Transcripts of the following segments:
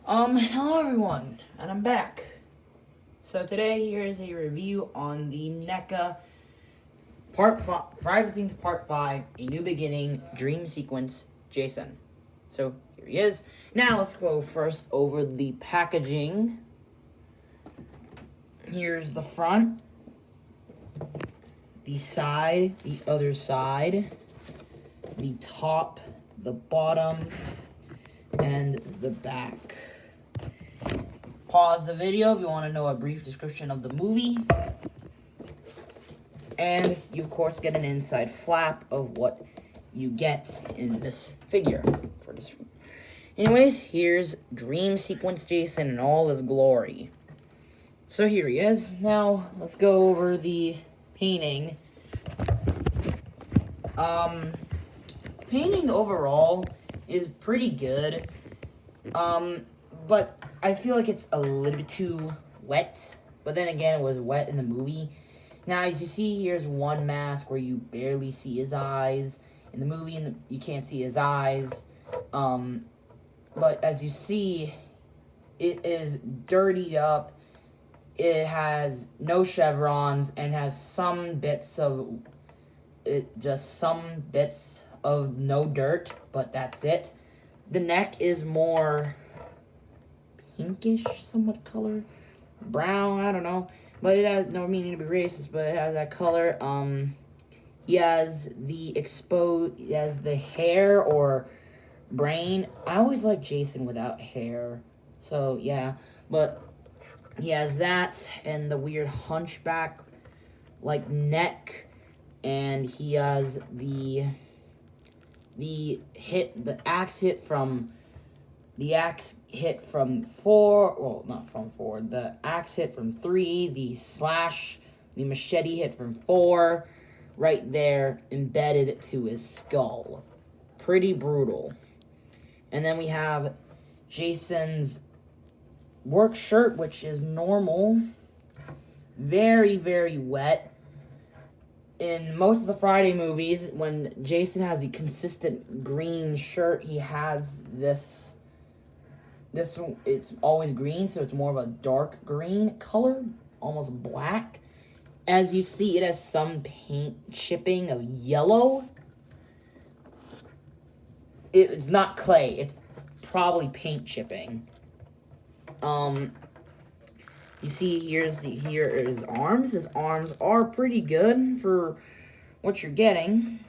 Hello everyone, and I'm back. So today here is a review on the Neca Part 5, Friday the 13th Part 5, A New Beginning Dream Sequence Jason. So here he is. Now let's go first over the packaging. Here's the front, the side, the other side, the top, the bottom, and the back. Pause the video if you want to know a brief description of the movie. And you, of course, get an inside flap of what you get in this figure. Anyways, here's Dream Sequence Jason in all his glory. So here he is. Now, let's go over the painting. Painting overall is pretty good. But I feel like it's a little bit too wet. But then again, it was wet in the movie. Now, as you see, here's one mask where you barely see his eyes. In the movie, you can't see his eyes. But as you see, it is dirtied up. It has no chevrons and has some bits of no dirt, but that's it. The neck is more pinkish, somewhat color, brown. I don't know, but it has no meaning to be racist. But it has that color. He has the hair or brain. I always like Jason without hair, so yeah. But he has that and the weird hunchback like neck, and he has the axe hit from 4, well, not from 4, the axe hit from 3, the machete hit from 4, right there, embedded to his skull. Pretty brutal. And then we have Jason's work shirt, which is normal. Very, very wet. In most of the Friday movies, when Jason has a consistent green shirt, he has this, it's always green, so it's more of a dark green color, almost black. As you see, it has some paint chipping of yellow. It's not clay, it's probably paint chipping. You see, here are his arms. His arms are pretty good for what you're getting.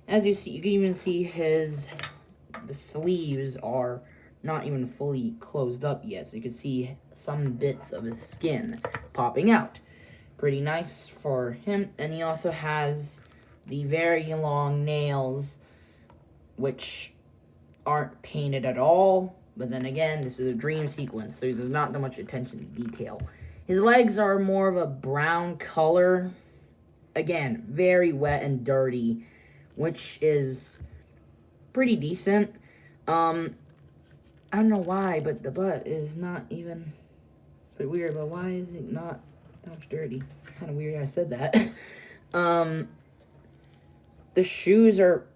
As you see, you can even see the sleeves are not even fully closed up yet, so you can see some bits of his skin popping out. Pretty nice for him. And he also has the very long nails, which aren't painted at all. But then again, this is a dream sequence, so there's not that much attention to detail. His legs are more of a brown color. Again, very wet and dirty, which is pretty decent. I don't know why, but the butt is not even a bit weird, but why is it not that much dirty? Kind of weird I said that. The shoes are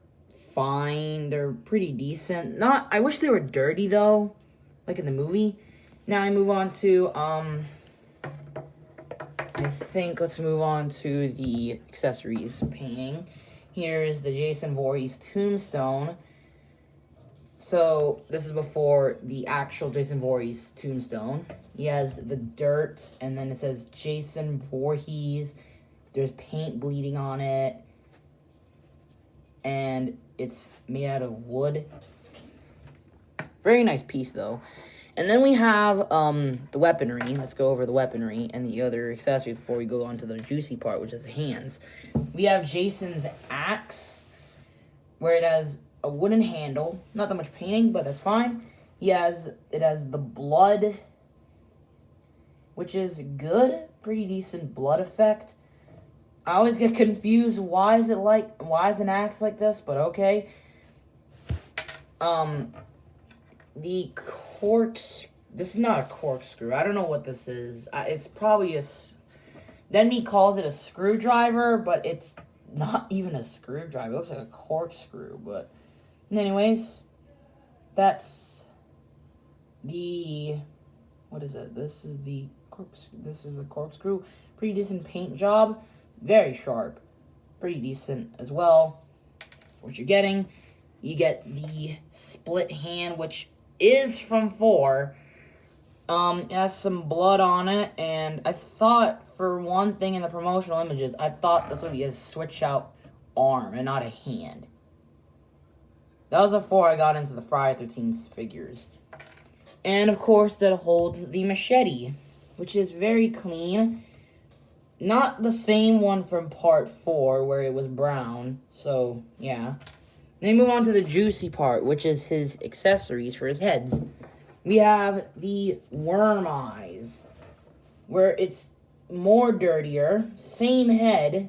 fine. They're pretty decent. I wish they were dirty though, like in the movie. Now I move on to let's move on to the accessories painting. Here is the Jason Voorhees tombstone. So this is before the actual Jason Voorhees tombstone. He has the dirt, and then it says Jason Voorhees. There's paint bleeding on it, and it's made out of wood. Very nice piece, though. And then we have the weaponry. Let's go over the weaponry and the other accessories before we go on to the juicy part, which is the hands. We have Jason's axe, where it has a wooden handle. Not that much painting, but that's fine. It has the blood, which is good. Pretty decent blood effect. I always get confused. Why is an axe like this? But okay. The this is not a corkscrew. I don't know what this is. It's probably then he calls it a screwdriver, but it's not even a screwdriver. It looks like a corkscrew, but anyways, that's what is it? This is the corkscrew. Pretty decent paint job. Very sharp. Pretty decent as well. What you're getting, you get the split hand, which is from 4. It has some blood on it, and I thought, for one thing in the promotional images, I thought this would be a switch-out arm and not a hand. That was before I got into the Friday 13th figures. And, of course, that holds the machete, which is very clean. Not the same one from part 4, where it was brown, so, yeah. Then we move on to the juicy part, which is his accessories for his heads. We have the worm eyes, where it's more dirtier, same head,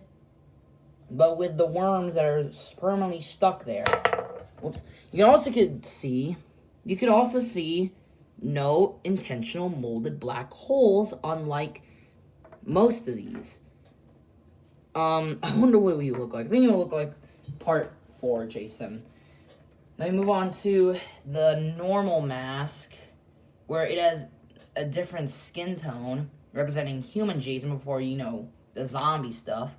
but with the worms that are permanently stuck there. Whoops. You could also see no intentional molded black holes, unlike most of these. I wonder what we look like. I think it will look like part 4, Jason. Then we move on to the normal mask, where it has a different skin tone, representing human Jason before, the zombie stuff.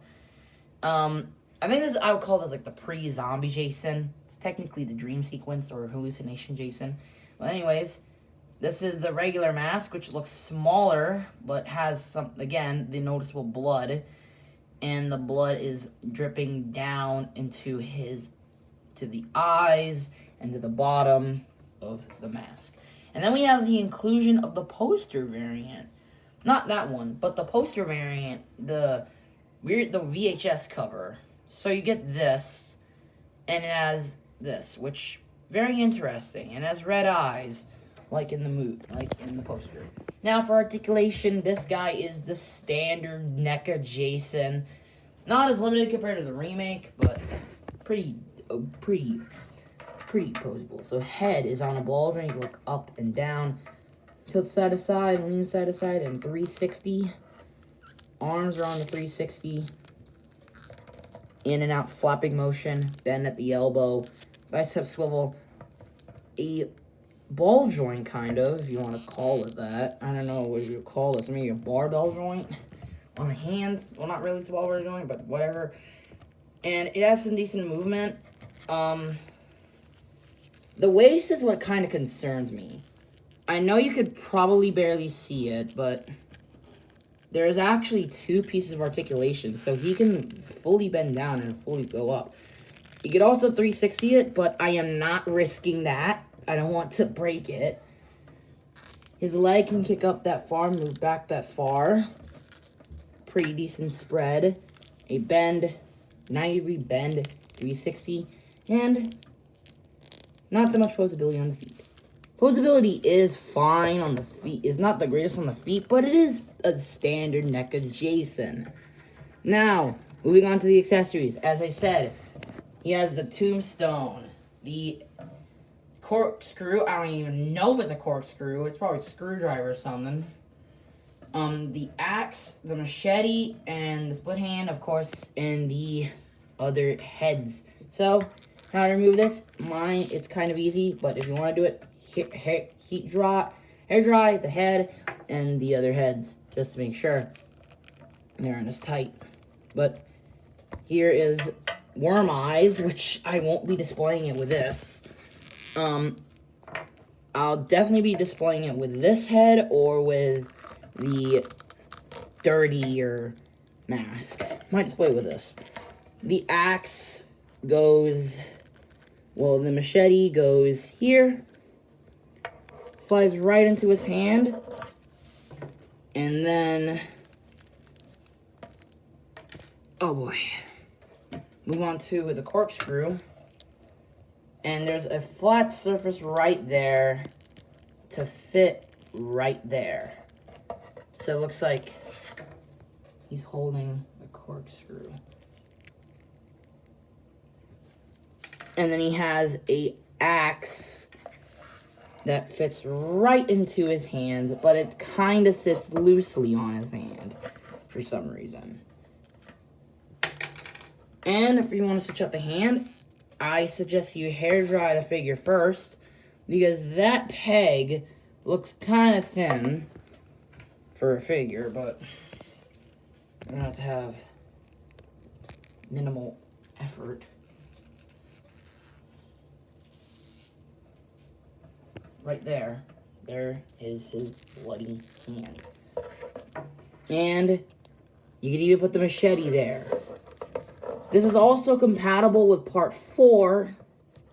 I think I would call this like the pre-zombie Jason. It's technically the dream sequence or hallucination Jason. But anyways, this is the regular mask, which looks smaller, but has the noticeable blood. And the blood is dripping down to the eyes and to the bottom of the mask. And then we have the inclusion of the poster variant. Not that one, but the poster variant, the VHS cover. So you get this, and it has this, which, very interesting, and has red eyes, like in the poster. Now for articulation, this guy is the standard Neca Jason. Not as limited compared to the remake, but pretty posable. So head is on a ball joint. You look up and down, tilt side to side, lean side to side, and 360. Arms are on the 360. In and out flapping motion, bend at the elbow, bicep swivel, a ball joint kind of, if you want to call it that. I don't know what you call this. Maybe a barbell joint on the hands. Well, not really a barbell joint, but whatever. And it has some decent movement. The waist is what kind of concerns me. I know you could probably barely see it, but there's actually 2 pieces of articulation, so he can fully bend down and fully go up. You could also 360 it, but I am not risking that. I don't want to break it. His leg can kick up that far, move back that far. Pretty decent spread. A bend, 90-degree bend, 360, and not that much posability on the feet. Posability is fine on the feet. It's not the greatest on the feet, but it is a standard Neca Jason. Now, moving on to the accessories. As I said, he has the tombstone, the corkscrew. I don't even know if it's a corkscrew. It's probably a screwdriver or something. The axe, the machete, and the split hand, of course, and the other heads. So, how to remove this? Mine, it's kind of easy, but if you want to do it, hair dry the head and the other heads, just to make sure they aren't as tight. But here is worm eyes, which I won't be displaying it with this. I'll definitely be displaying it with this head or with the dirtier mask. Might display it with this. The axe goes, the machete goes here. Slides right into his hand. And then, oh boy. Move on to the corkscrew. And there's a flat surface right there to fit right there. So it looks like he's holding the corkscrew. And then he has a axe that fits right into his hands, but it kind of sits loosely on his hand for some reason. And if you want to switch out the hand, I suggest you hair dry the figure first, because that peg Looks kind of thin for a figure, but I'm gonna have to have minimal effort. Right there. There is his bloody hand. And you can even put the machete there. This is also compatible with part 4,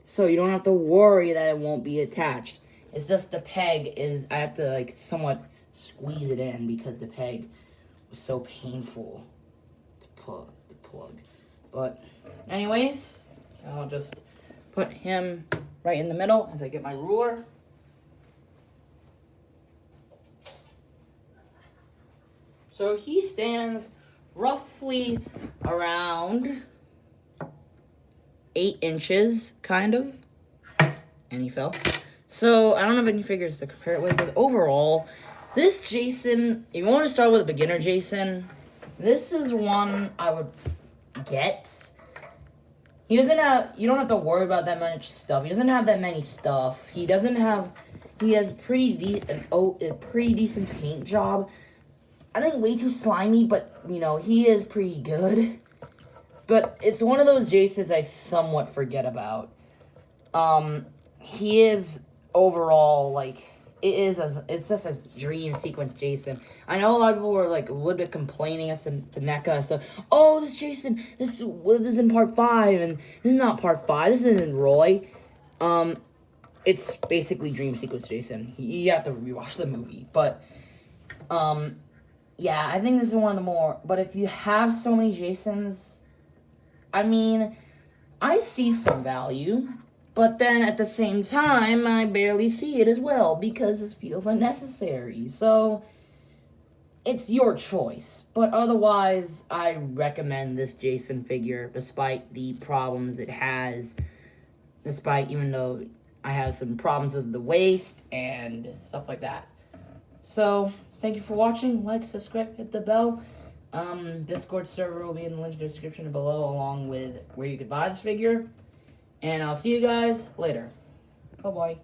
so you don't have to worry that it won't be attached. It's just the peg is, I have to like somewhat squeeze it in because the peg was so painful to plug. But anyways, I'll just put him right in the middle as I get my ruler. So he stands roughly around 8 inches, kind of. And he fell. So, I don't have any figures to compare it with, but overall, this Jason, if you want to start with a beginner Jason, this is one I would get. He doesn't have, you don't have to worry about that much stuff. He doesn't have that many stuff. He has a pretty decent paint job. I think way too slimy, but, you know, he is pretty good. But it's one of those Jasons I somewhat forget about. He is overall, like, it's just a dream sequence Jason. I know a lot of people were, like, a little bit complaining as to Neca, so, oh, this Jason, this is in part 5, and this is not part 5, this isn't Roy. It's basically dream sequence Jason. You have to rewatch the movie, but, yeah, I think this is one of the more... But if you have so many Jasons, I mean, I see some value. But then, at the same time, I barely see it as well. Because it feels unnecessary. So, it's your choice. But otherwise, I recommend this Jason figure. Despite the problems it has. Despite, even though I have some problems with the waist and stuff like that. So... Thank you for watching. Like, subscribe, hit the bell. Discord server will be in the link description below, along with where you could buy this figure. And I'll see you guys later. Bye-bye.